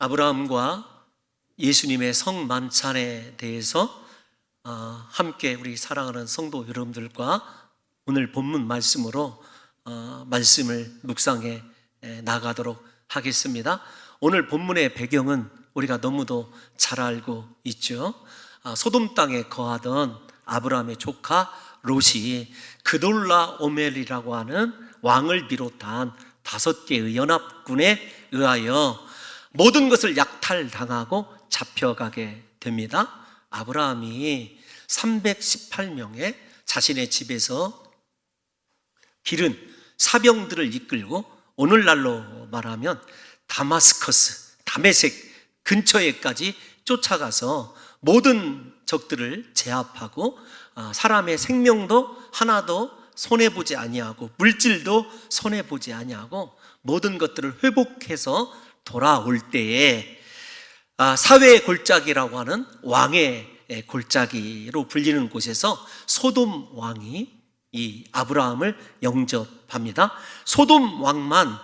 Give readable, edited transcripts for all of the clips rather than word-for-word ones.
아브라함과 예수님의 성만찬에 대해서 함께 우리 사랑하는 성도 여러분들과 오늘 본문 말씀으로 말씀을 묵상해 나가도록 하겠습니다. 오늘 본문의 배경은 우리가 너무도 잘 알고 있죠. 소돔 땅에 거하던 아브라함의 조카 롯이 그돌라오멜이라고 하는 왕을 비롯한 5개의 연합군에 의하여 모든 것을 약탈당하고 잡혀가게 됩니다. 아브라함이 318명의 자신의 집에서 기른 사병들을 이끌고 오늘날로 말하면 다마스커스, 다메섹 근처에까지 쫓아가서 모든 적들을 제압하고 사람의 생명도 하나도 손해보지 아니하고 물질도 손해보지 아니하고 모든 것들을 회복해서 돌아올 때에 사회의 골짜기라고 하는 왕의 골짜기로 불리는 곳에서 소돔 왕이 이 아브라함을 영접합니다. 소돔 왕만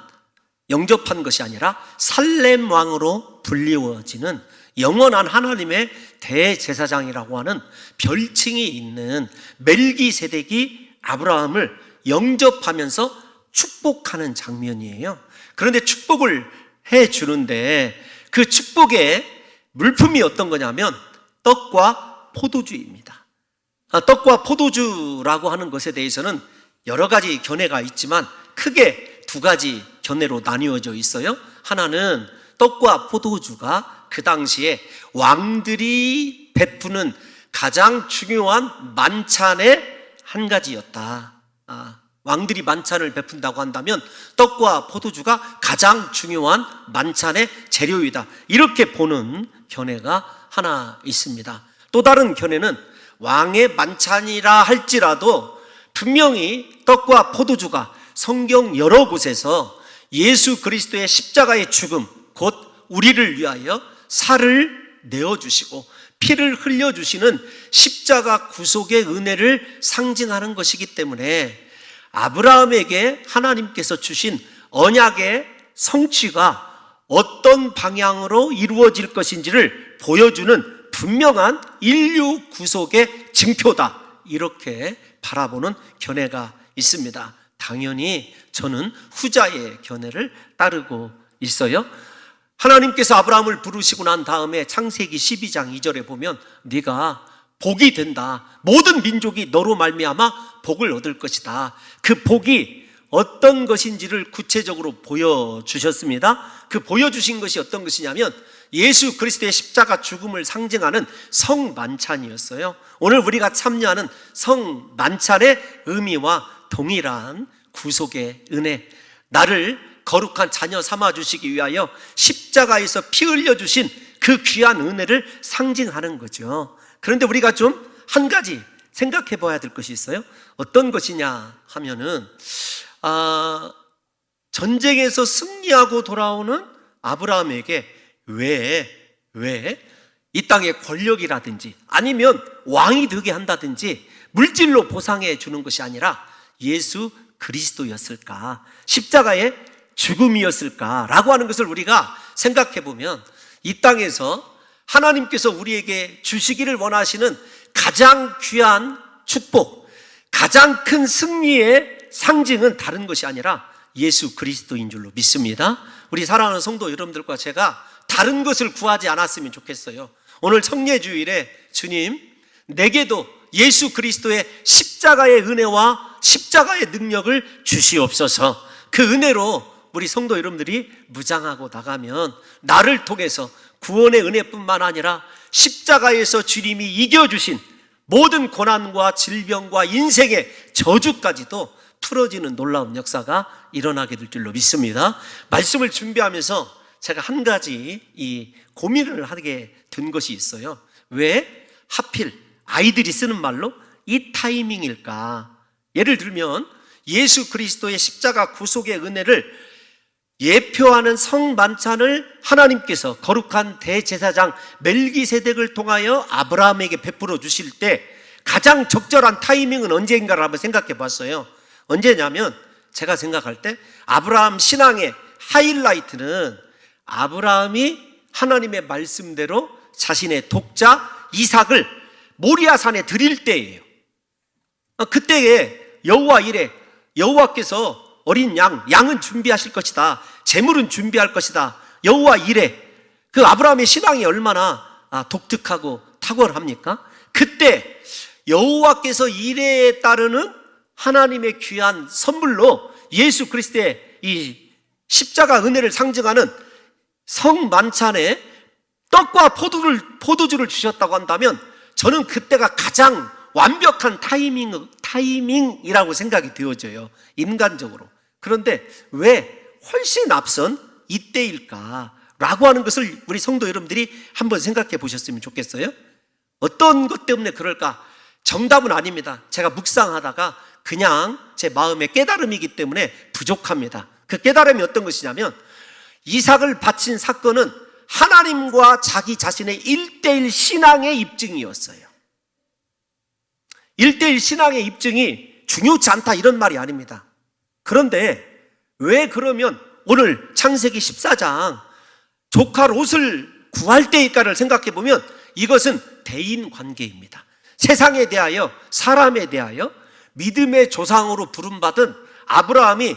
영접한 것이 아니라 살렘 왕으로 불리워지는 영원한 하나님의 대제사장이라고 하는 별칭이 있는 멜기세덱이 아브라함을 영접하면서 축복하는 장면이에요. 그런데 축복을 해주는데 그 축복의 물품이 어떤 거냐면 떡과 포도주입니다. 떡과 포도주라고 하는 것에 대해서는 여러 가지 견해가 있지만 크게 2가지 견해로 나뉘어져 있어요. 하나는 떡과 포도주가 그 당시에 왕들이 베푸는 가장 중요한 만찬의 한 가지였다. 왕들이 만찬을 베푼다고 한다면 떡과 포도주가 가장 중요한 만찬의 재료이다. 이렇게 보는 견해가 하나 있습니다. 또 다른 견해는 왕의 만찬이라 할지라도 분명히 떡과 포도주가 성경 여러 곳에서 예수 그리스도의 십자가의 죽음, 곧 우리를 위하여 살을 내어주시고 피를 흘려주시는 십자가 구속의 은혜를 상징하는 것이기 때문에 아브라함에게 하나님께서 주신 언약의 성취가 어떤 방향으로 이루어질 것인지를 보여주는 분명한 인류 구속의 징표다, 이렇게 바라보는 견해가 있습니다. 당연히 저는 후자의 견해를 따르고 있어요. 하나님께서 아브라함을 부르시고 난 다음에 창세기 12장 2절에 보면 네가 복이 된다, 모든 민족이 너로 말미암아 복을 얻을 것이다. 그 복이 어떤 것인지를 구체적으로 보여주셨습니다. 그 보여주신 것이 어떤 것이냐면 예수 그리스도의 십자가 죽음을 상징하는 성만찬이었어요. 오늘 우리가 참여하는 성만찬의 의미와 동일한 구속의 은혜, 나를 거룩한 자녀 삼아주시기 위하여 십자가에서 피 흘려주신 그 귀한 은혜를 상징하는 거죠. 그런데 우리가 좀 한 가지 생각해 봐야 될 것이 있어요. 어떤 것이냐 하면은 전쟁에서 승리하고 돌아오는 아브라함에게 왜 이 땅의 권력이라든지 아니면 왕이 되게 한다든지 물질로 보상해 주는 것이 아니라 예수 그리스도였을까, 십자가의 죽음이었을까라고 하는 것을 우리가 생각해 보면 이 땅에서 하나님께서 우리에게 주시기를 원하시는 가장 귀한 축복, 가장 큰 승리의 상징은 다른 것이 아니라 예수 그리스도인 줄로 믿습니다. 우리 사랑하는 성도 여러분들과 제가 다른 것을 구하지 않았으면 좋겠어요. 오늘 청례주일에 주님, 내게도 예수 그리스도의 십자가의 은혜와 십자가의 능력을 주시옵소서. 그 은혜로 우리 성도 여러분들이 무장하고 나가면 나를 통해서 구원의 은혜뿐만 아니라 십자가에서 주님이 이겨주신 모든 고난과 질병과 인생의 저주까지도 풀어지는 놀라운 역사가 일어나게 될 줄로 믿습니다. 말씀을 준비하면서 제가 한 가지 이 고민을 하게 된 것이 있어요. 왜 하필 아이들이 쓰는 말로 이 타이밍일까? 예를 들면 예수 그리스도의 십자가 구속의 은혜를 예표하는 성만찬을 하나님께서 거룩한 대제사장 멜기세덱을 통하여 아브라함에게 베풀어 주실 때 가장 적절한 타이밍은 언제인가를 한번 생각해 봤어요. 언제냐면 제가 생각할 때 아브라함 신앙의 하이라이트는 아브라함이 하나님의 말씀대로 자신의 독자 이삭을 모리아산에 드릴 때예요. 그때에 여호와 이래, 여호와께서 어린 양은 준비하실 것이다, 제물은 준비할 것이다. 여호와 이래. 그 아브라함의 신앙이 얼마나 독특하고 탁월합니까? 그때 여호와께서 이래에 따르는 하나님의 귀한 선물로 예수 그리스도의 이 십자가 은혜를 상징하는 성만찬에 떡과 포도주를 주셨다고 한다면 저는 그때가 가장 완벽한 타이밍이라고 생각이 되어져요, 인간적으로. 그런데 왜 훨씬 앞선 이때일까? 라고 하는 것을 우리 성도 여러분들이 한번 생각해 보셨으면 좋겠어요. 어떤 것 때문에 그럴까? 정답은 아닙니다. 제가 묵상하다가 그냥 제 마음의 깨달음이기 때문에 부족합니다. 그 깨달음이 어떤 것이냐면, 이삭을 바친 사건은 하나님과 자기 자신의 1:1 신앙의 입증이었어요. 1:1 신앙의 입증이 중요치 않다 이런 말이 아닙니다. 그런데 왜 그러면 오늘 창세기 14장 조카 롯을 구할 때일까를 생각해 보면 이것은 대인 관계입니다. 세상에 대하여, 사람에 대하여 믿음의 조상으로 부름받은 아브라함이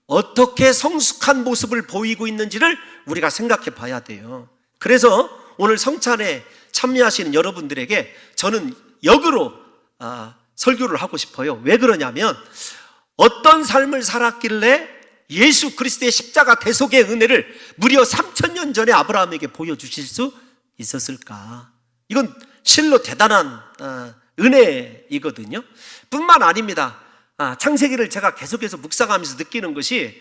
어떻게 성숙한 모습을 보이고 있는지를 우리가 생각해 봐야 돼요. 그래서 오늘 성찬에 참여하시는 여러분들에게 저는 역으로 설교를 하고 싶어요. 왜 그러냐면, 어떤 삶을 살았길래 예수 그리스도의 십자가 대속의 은혜를 무려 3000년 전에 아브라함에게 보여주실 수 있었을까? 이건 실로 대단한 은혜이거든요. 뿐만 아닙니다. 창세기를 제가 계속해서 묵상하면서 느끼는 것이,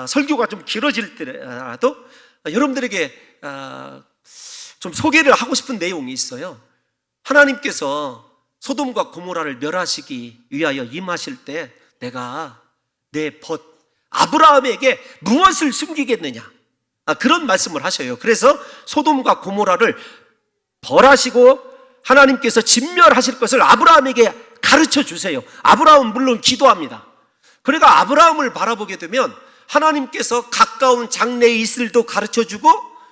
설교가 좀 길어질 때라도 여러분들에게 좀 소개를 하고 싶은 내용이 있어요. 하나님께서 소돔과 고모라를 멸하시기 위하여 임하실 때 내가 내 벗 아브라함에게 무엇을 숨기겠느냐, 그런 말씀을 하셔요. 그래서 소돔과 고모라를 벌하시고 하나님께서 진멸하실 것을 아브라함에게 가르쳐 주세요. 아브라함은 물론 기도합니다. 그러니까 아브라함을 바라보게 되면 하나님께서 가까운 장래의 이슬도 가르쳐 주고,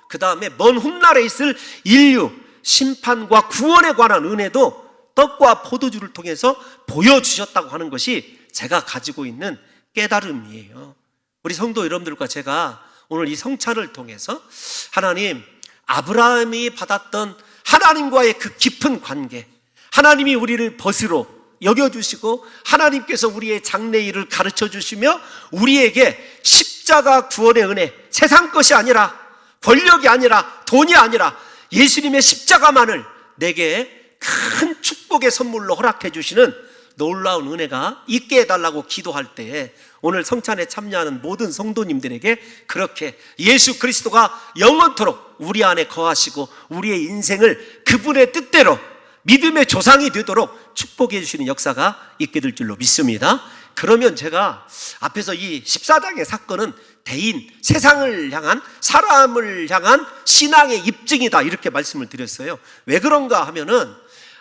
그 다음에 먼 훗날에 있을 인류 심판과 구원에 관한 은혜도 떡과 포도주를 통해서 보여주셨다고 하는 것이 제가 가지고 있는 깨달음이에요. 우리 성도 여러분들과 제가 오늘 이 성찬을 통해서 하나님, 아브라함이 받았던 하나님과의 그 깊은 관계, 하나님이 우리를 벗으로 여겨주시고 하나님께서 우리의 장래의 일을 가르쳐 주시며 우리에게 십자가 구원의 은혜, 세상 것이 아니라, 권력이 아니라, 돈이 아니라 예수님의 십자가만을 내게 큰 축복의 선물로 허락해 주시는 놀라운 은혜가 있게 해달라고 기도할 때에 오늘 성찬에 참여하는 모든 성도님들에게 그렇게 예수 그리스도가 영원토록 우리 안에 거하시고 우리의 인생을 그분의 뜻대로 믿음의 조상이 되도록 축복해 주시는 역사가 있게 될 줄로 믿습니다. 그러면 제가 앞에서 이 14장의 사건은 대인, 세상을 향한, 사람을 향한 신앙의 입증이다 이렇게 말씀을 드렸어요. 왜 그런가 하면은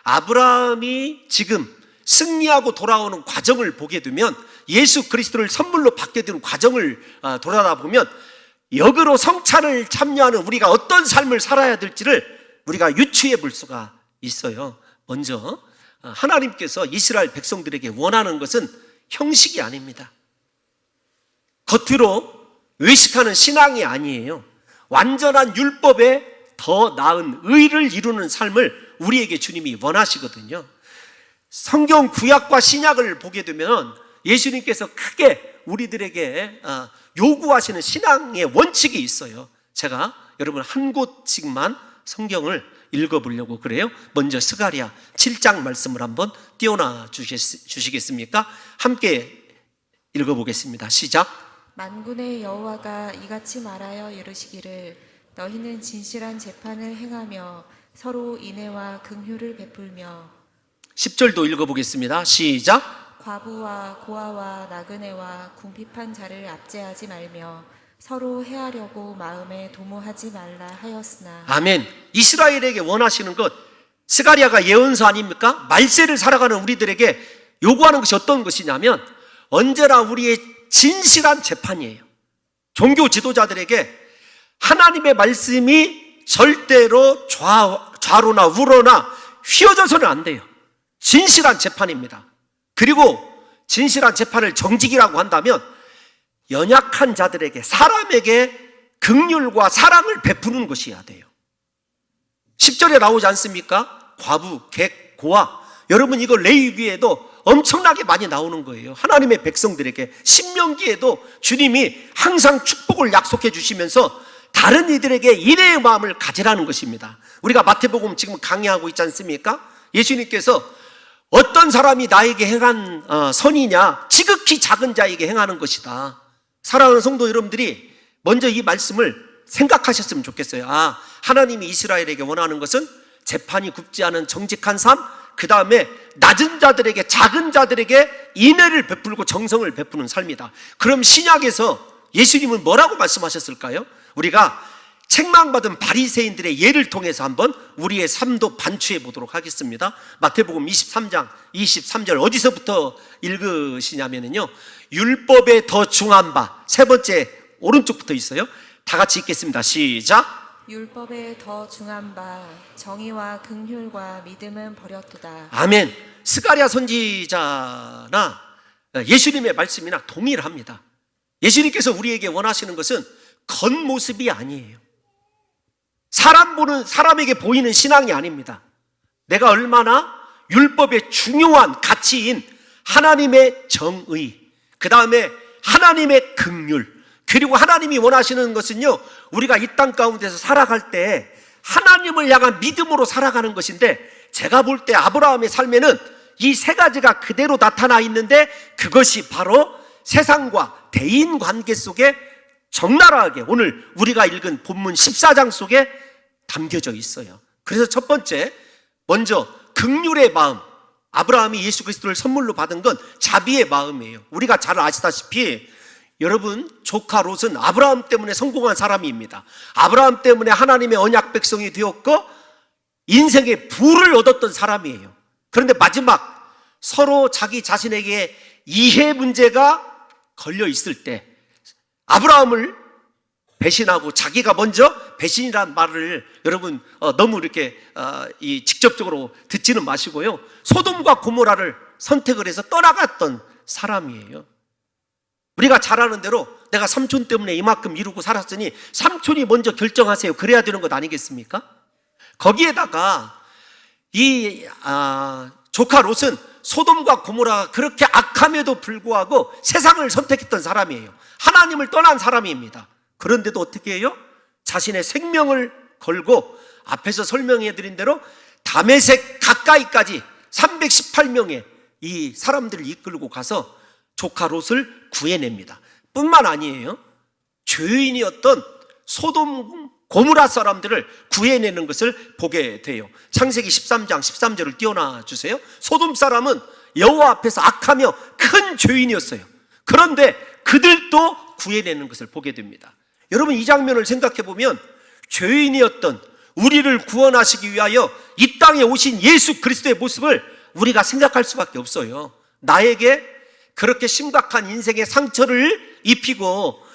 아브라함이 지금 승리하고 돌아오는 과정을 보게 되면, 예수 그리스도를 선물로 받게 되는 과정을 돌아다보면 역으로 성찬을 참여하는 우리가 어떤 삶을 살아야 될지를 우리가 유추해 볼 수가 있어요. 먼저 하나님께서 이스라엘 백성들에게 원하는 것은 형식이 아닙니다. 겉으로 외식하는 신앙이 아니에요. 완전한 율법에 더 나은 의를 이루는 삶을 우리에게 주님이 원하시거든요. 성경 구약과 신약을 보게 되면 예수님께서 크게 우리들에게 요구하시는 신앙의 원칙이 있어요. 제가 여러분 한 곳씩만 성경을 읽어보려고 그래요. 먼저 스가랴 7장 말씀을 한번 띄워놔 주시겠습니까? 함께 읽어보겠습니다. 시작. 만군의 여호와가 이같이 말하여 이르시기를, 너희는 진실한 재판을 행하며 서로 인애와 긍휼을 베풀며 10절도 읽어보겠습니다. 시작. 과부와 고아와 나그네와 궁핍한 자를 압제하지 말며 서로 해하려고 마음에 도모하지 말라 하였으나. 아멘. 이스라엘에게 원하시는 것, 스가랴가 예언서 아닙니까? 말세를 살아가는 우리들에게 요구하는 것이 어떤 것이냐면 언제나 우리의 진실한 재판이에요. 종교 지도자들에게 하나님의 말씀이 절대로 좌로나 우로나 휘어져서는 안 돼요. 진실한 재판입니다. 그리고 진실한 재판을 정직이라고 한다면 연약한 자들에게, 사람에게 긍휼과 사랑을 베푸는 것이어야 돼요. 10절에 나오지 않습니까? 과부, 객, 고아. 여러분, 이거 레위기에도 엄청나게 많이 나오는 거예요. 하나님의 백성들에게. 신명기에도 주님이 항상 축복을 약속해 주시면서 다른 이들에게 인애의 마음을 가지라는 것입니다. 우리가 마태복음 지금 강의하고 있지 않습니까? 예수님께서 어떤 사람이 나에게 행한 선이냐? 지극히 작은 자에게 행하는 것이다. 사랑하는 성도 여러분들이 먼저 이 말씀을 생각하셨으면 좋겠어요. 하나님이 이스라엘에게 원하는 것은 재판이 굽지 않은 정직한 삶, 그 다음에 낮은 자들에게, 작은 자들에게 인애를 베풀고 정성을 베푸는 삶이다. 그럼 신약에서 예수님은 뭐라고 말씀하셨을까요? 우리가 책망받은 바리새인들의 예를 통해서 한번 우리의 삶도 반추해 보도록 하겠습니다. 마태복음 23장 23절 어디서부터 읽으시냐면요, 율법에 더 중한 바, 세 번째 오른쪽부터 있어요. 다 같이 읽겠습니다. 시작. 율법에 더 중한 바 정의와 긍휼과 믿음은 버렸도다. 아멘. 스가랴 선지자나 예수님의 말씀이나 동일합니다. 예수님께서 우리에게 원하시는 것은 겉모습이 아니에요. 사람에게 보이는 신앙이 아닙니다. 내가 얼마나 율법의 중요한 가치인 하나님의 정의, 그 다음에 하나님의 긍휼, 그리고 하나님이 원하시는 것은요, 우리가 이 땅 가운데서 살아갈 때 하나님을 향한 믿음으로 살아가는 것인데, 제가 볼 때 아브라함의 삶에는 이 세 가지가 그대로 나타나 있는데, 그것이 바로 세상과 대인 관계 속에 적나라하게 오늘 우리가 읽은 본문 14장 속에 담겨져 있어요. 그래서 첫 번째, 먼저 긍휼의 마음. 아브라함이 예수 그리스도를 선물로 받은 건 자비의 마음이에요. 우리가 잘 아시다시피 여러분, 조카 롯은 아브라함 때문에 성공한 사람입니다. 아브라함 때문에 하나님의 언약 백성이 되었고 인생의 부를 얻었던 사람이에요. 그런데 마지막 서로 자기 자신에게 이해 문제가 걸려 있을 때 아브라함을 배신하고 자기가 먼저 배신이란 말을 여러분 너무 이렇게 직접적으로 듣지는 마시고요, 소돔과 고모라를 선택을 해서 떠나갔던 사람이에요. 우리가 잘 아는 대로 내가 삼촌 때문에 이만큼 이루고 살았으니 삼촌이 먼저 결정하세요, 그래야 되는 것 아니겠습니까? 거기에다가 이 조카 롯은 소돔과 고모라가 그렇게 악함에도 불구하고 세상을 선택했던 사람이에요. 하나님을 떠난 사람입니다. 그런데도 어떻게 해요? 자신의 생명을 걸고 앞에서 설명해 드린 대로 다메섹 가까이까지 318명의 이 사람들을 이끌고 가서 조카 롯을 구해냅니다. 뿐만 아니에요, 죄인이었던 소돔 고무라 사람들을 구해내는 것을 보게 돼요. 창세기 13장 13절을 띄워놔 주세요. 소돔 사람은 여호와 앞에서 악하며 큰 죄인이었어요. 그런데 그들도 구해내는 것을 보게 됩니다. 여러분, 이 장면을 생각해 보면 죄인이었던 우리를 구원하시기 위하여 이 땅에 오신 예수 그리스도의 모습을 우리가 생각할 수밖에 없어요. 나에게 그렇게 심각한 인생의 상처를 입히고,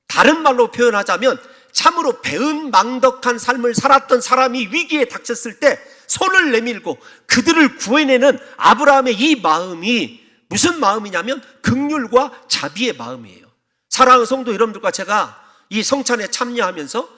다른 말로 표현하자면 참으로 배은망덕한 삶을 살았던 사람이 위기에 닥쳤을 때 손을 내밀고 그들을 구해내는 아브라함의 이 마음이 무슨 마음이냐면 긍휼과 자비의 마음이에요. 사랑하는 성도 여러분들과 제가 이 성찬에 참여하면서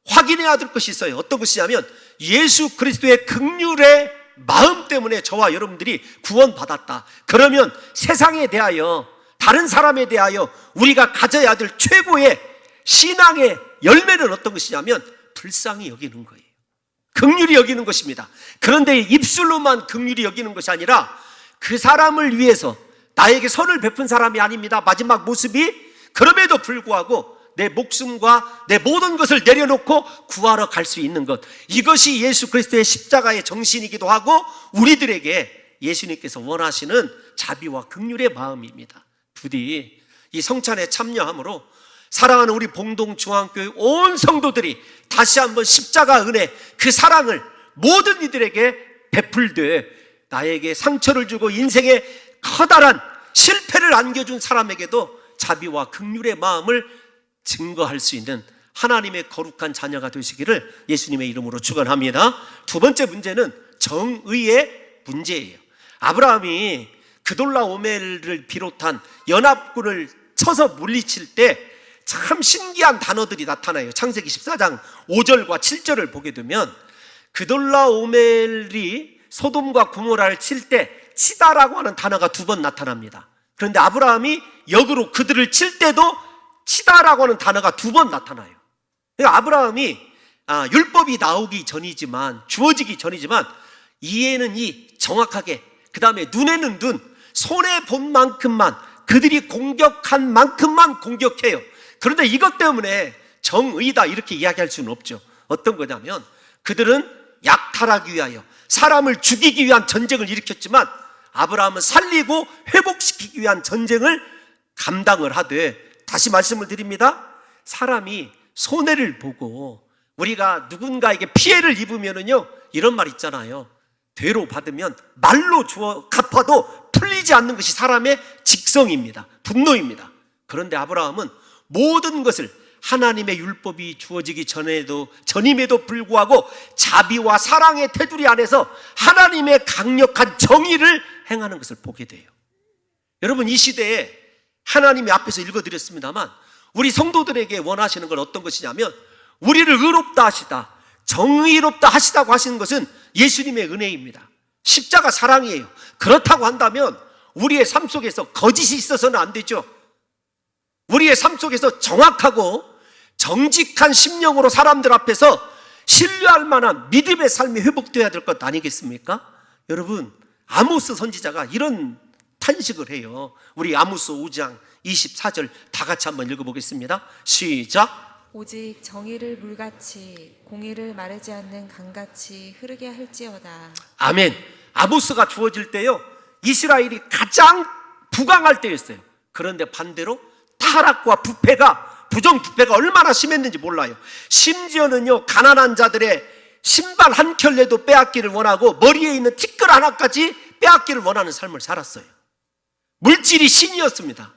확인해야 될 것이 있어요. 어떤 것이냐면 예수 그리스도의 긍휼의 마음 때문에 저와 여러분들이 구원받았다. 그러면 세상에 대하여, 다른 사람에 대하여 우리가 가져야 될 최고의 신앙의 열매는 어떤 것이냐면 불쌍히 여기는 거예요. 긍휼히 여기는 것입니다. 그런데 입술로만 긍휼히 여기는 것이 아니라 그 사람을 위해서 나에게 선을 베푼 사람이 아닙니다. 마지막 모습이 그럼에도 불구하고 내 목숨과 내 모든 것을 내려놓고 구하러 갈 수 있는 것, 이것이 예수 그리스도의 십자가의 정신이기도 하고 우리들에게 예수님께서 원하시는 자비와 긍휼의 마음입니다. 부디 이 성찬에 참여함으로 사랑하는 우리 봉동중앙교회 온 성도들이 다시 한번 십자가 은혜, 그 사랑을 모든 이들에게 베풀되 나에게 상처를 주고 인생에 커다란 실패를 안겨준 사람에게도 자비와 긍휼의 마음을 증거할 수 있는 하나님의 거룩한 자녀가 되시기를 예수님의 이름으로 축원합니다. 두 번째 문제는 정의의 문제예요. 아브라함이 그돌라오멜을 비롯한 연합군을 쳐서 물리칠 때 참 신기한 단어들이 나타나요. 창세기 14장 5절과 7절을 보게 되면 그돌라오멜이 소돔과 고모라를 칠 때 치다라고 하는 단어가 두 번 나타납니다. 그런데 아브라함이 역으로 그들을 칠 때도 치다라고 하는 단어가 두 번 나타나요. 그러니까 아브라함이 율법이 나오기 전이지만, 주어지기 전이지만 이해는 정확하게, 그 다음에 눈에는 눈, 손에 본 만큼만, 그들이 공격한 만큼만 공격해요. 그런데 이것 때문에 정의다 이렇게 이야기할 수는 없죠. 어떤 거냐면 그들은 약탈하기 위하여, 사람을 죽이기 위한 전쟁을 일으켰지만 아브라함은 살리고 회복시키기 위한 전쟁을 감당을 하되, 다시 말씀을 드립니다. 사람이 손해를 보고 우리가 누군가에게 피해를 입으면은요, 이런 말 있잖아요. 되로 받으면 말로 주어 갚아도 풀리지 않는 것이 사람의 직성입니다. 분노입니다. 그런데 아브라함은 모든 것을 하나님의 율법이 주어지기 전임에도 불구하고 자비와 사랑의 테두리 안에서 하나님의 강력한 정의를 행하는 것을 보게 돼요. 여러분, 이 시대에 하나님이 앞에서 읽어드렸습니다만 우리 성도들에게 원하시는 건 어떤 것이냐면, 우리를 의롭다 하시다, 정의롭다 하시다고 하시는 것은 예수님의 은혜입니다. 십자가 사랑이에요. 그렇다고 한다면 우리의 삶 속에서 거짓이 있어서는 안 되죠. 우리의 삶 속에서 정확하고 정직한 심령으로 사람들 앞에서 신뢰할 만한 믿음의 삶이 회복되어야 될 것 아니겠습니까? 여러분, 아모스 선지자가 이런 탄식을 해요. 우리 아모스 5장 24절 다 같이 한번 읽어보겠습니다. 시작. 오직 정의를 물같이 공의를 마르지 않는 강같이 흐르게 할지어다. 아멘. 아모스가 주어질 때요, 이스라엘이 가장 부강할 때였어요. 그런데 반대로 타락과 부정부패가 얼마나 심했는지 몰라요. 심지어는요, 가난한 자들의 신발 한 켤레도 빼앗기를 원하고 머리에 있는 티끌 하나까지 빼앗기를 원하는 삶을 살았어요. 물질이 신이었습니다.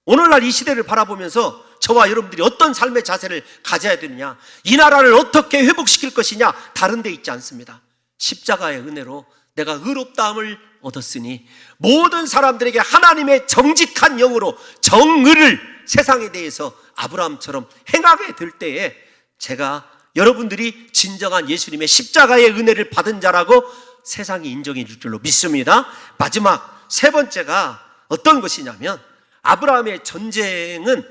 오늘날 이 시대를 바라보면서 저와 여러분들이 어떤 삶의 자세를 가져야 되느냐, 이 나라를 어떻게 회복시킬 것이냐, 다른 데 있지 않습니다. 십자가의 은혜로 내가 의롭다함을 얻었으니 모든 사람들에게 하나님의 정직한 영으로 정의를 세상에 대해서 아브라함처럼 행하게 될 때에 제가 여러분들이 진정한 예수님의 십자가의 은혜를 받은 자라고 세상이 인정해 줄 줄로 믿습니다. 마지막 세 번째가 어떤 것이냐면, 아브라함의 전쟁은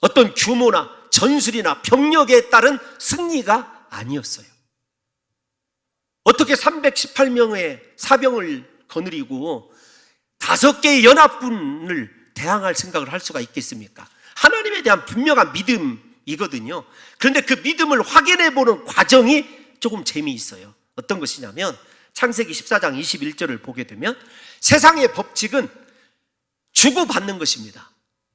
어떤 규모나 전술이나 병력에 따른 승리가 아니었어요. 어떻게 318명의 사병을 거느리고 5개의 연합군을 대항할 생각을 할 수가 있겠습니까? 하나님에 대한 분명한 믿음이거든요. 그런데 그 믿음을 확인해 보는 과정이 조금 재미있어요. 어떤 것이냐면 창세기 14장 21절을 보게 되면 세상의 법칙은 주고받는 것입니다.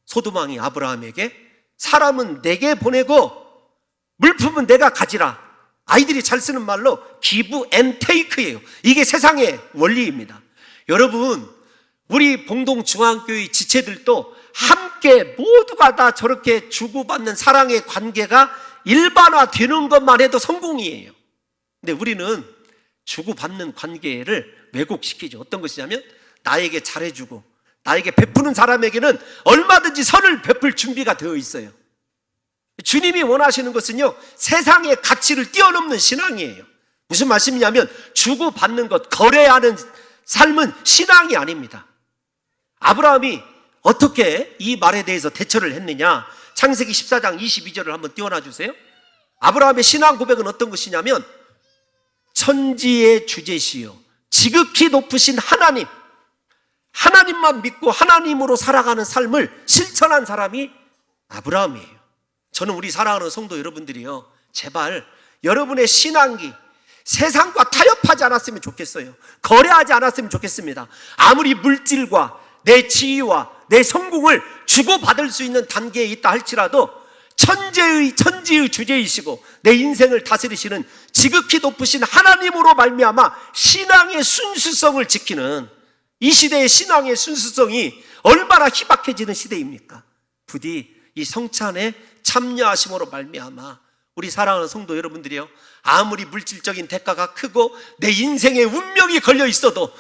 소돔왕이 아브라함에게 사람은 내게 보내고 물품은 내가 가지라. 아이들이 잘 쓰는 말로 give and take예요. 이게 세상의 원리입니다. 여러분, 우리 봉동중앙교회 지체들도 함께 모두가 다 저렇게 주고받는 사랑의 관계가 일반화되는 것만 해도 성공이에요. 근데 우리는 주고받는 관계를 왜곡시키죠. 어떤 것이냐면 나에게 잘해주고 나에게 베푸는 사람에게는 얼마든지 선을 베풀 준비가 되어 있어요. 주님이 원하시는 것은요, 세상의 가치를 뛰어넘는 신앙이에요. 무슨 말씀이냐면 주고받는 것, 거래하는 삶은 신앙이 아닙니다. 아브라함이 어떻게 이 말에 대해서 대처를 했느냐, 창세기 14장 22절을 한번 띄워놔 주세요. 아브라함의 신앙 고백은 어떤 것이냐면 천지의 주제시요 지극히 높으신 하나님만 믿고 하나님으로 살아가는 삶을 실천한 사람이 아브라함이에요. 저는 우리 사랑하는 성도 여러분들이요, 제발 여러분의 신앙이 세상과 타협하지 않았으면 좋겠어요. 거래하지 않았으면 좋겠습니다. 아무리 물질과 내 지위와 내 성공을 주고받을 수 있는 단계에 있다 할지라도 천지의 주제이시고 내 인생을 다스리시는 지극히 높으신 하나님으로 말미암아 신앙의 순수성을 지키는 이 시대의 신앙의 순수성이 얼마나 희박해지는 시대입니까? 부디 이 성찬에 참여하심으로 말미암아 우리 사랑하는 성도 여러분들이요, 아무리 물질적인 대가가 크고 내 인생의 운명이 걸려 있어도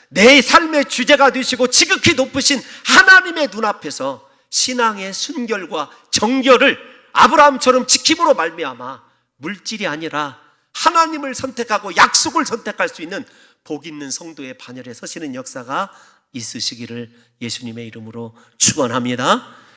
내 삶의 주제가 되시고 지극히 높으신 하나님의 눈앞에서 신앙의 순결과 정결을 아브라함처럼 지킴으로 말미암아 물질이 아니라 하나님을 선택하고 약속을 선택할 수 있는 복 있는 성도의 반열에 서시는 역사가 있으시기를 예수님의 이름으로 축원합니다.